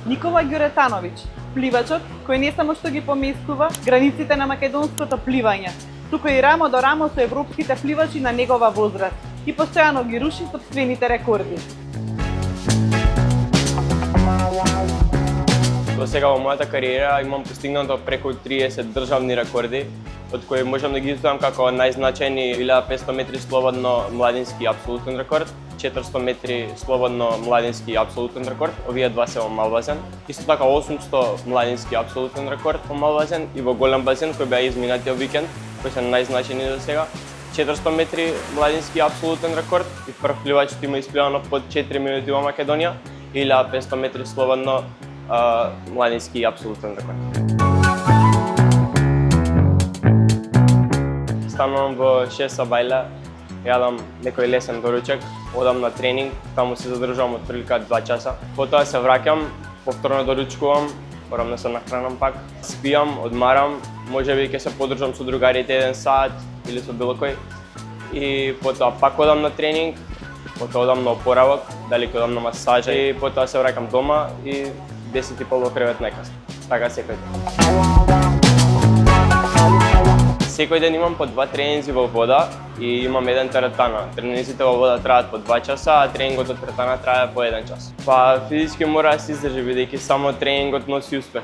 Никола Ѓуретановиќ, пливачот кој не само што ги поместува границите на македонското пливање, туку и рамо до рамо со европските пливачи на негова возраст и постојано ги руши сопствените рекорди. До сега во мојата кариера имам постигнато преку 30 државни рекорди, од кои можам да ги издвојам како најзначајни 1500 метри слободно младински апсолутен рекорд, 400 метри слободно младински апсолутен рекорд, овие два се во мал базен. Исто така 800 младински апсолутен рекорд во мал базен и во голем базен кој беа изминатиот викенд, кои се најзначајни до сега. 400 метри младински апсолутен рекорд и прв пливач има испливано под 4 минути во Македонија, 1500 метри слободно младински апсолутен рекорд. Станувам во 6 бајле, јадам некој лесен доручек, одам на тренинг, таму се задржувам од прилика 2 часа. Потоа се враќам, повторно доручкувам, морам да се нахранам пак, спијам, одмарам, можеби ќе се подржам со другарите 1 сат или со било кој. И потоа пак одам на тренинг, потоа одам на опоравок, дали ќе одам на масажа и потоа се враќам дома и 10:30 во кревет најкасно. Така секој ден. Секој ден имам по 2 тренинзи во вода и имам 1 теретана. Тренинзите во вода траат по 2 часа, а тренингот од теретана трае по 1 час. Па физички мора да се издржи, бидејќи само тренингот носи успех.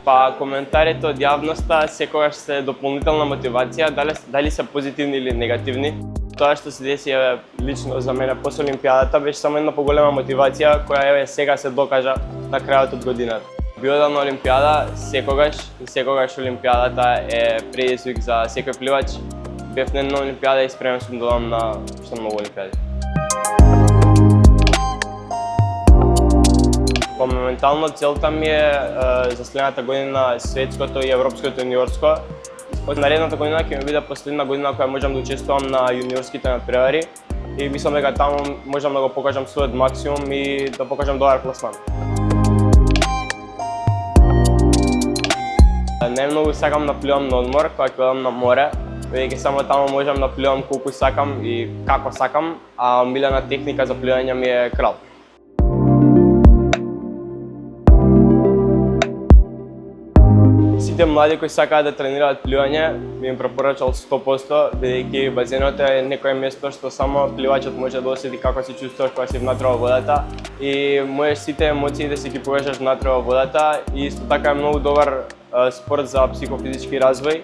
Па коментарите од јавноста секогаш се дополнителна мотивација, дали се позитивни или негативни. Тоа што се деси лично за мене после Олимпијадата беше само една поголема мотивација која сега се докажа на крајот од годината. Биодам на Олимпијада секогаш и секогаш Олимпијадата е предизвик за секој пливач. Бев на една Олимпијада и спремен сум да одам на уште многу Олимпијади. Па моментално целта ми е за следната година светското и европското јуниорско. Наредната година ќе ми биде последна година која можам да учествувам на јуниорските надпревари и мислам дека таму можам да го покажам својот максимум и да покажам добар пласман. Не многу сакам да пливам на одмор кога ќе одам на море, бидејќи само таму можам да пливам колку сакам и како сакам, а омилена техника за пливање ми е крал. Сите млади кои сакаат да тренираат пливање, би им препорачал 100%, бидејќи базенот е некое место што само пливачот може да осети како се чувствуваш кога си внатре во водата и можеш сите емоции да си ги повежаш внатре во водата и исто така е многу добар спорт за психофизички развој.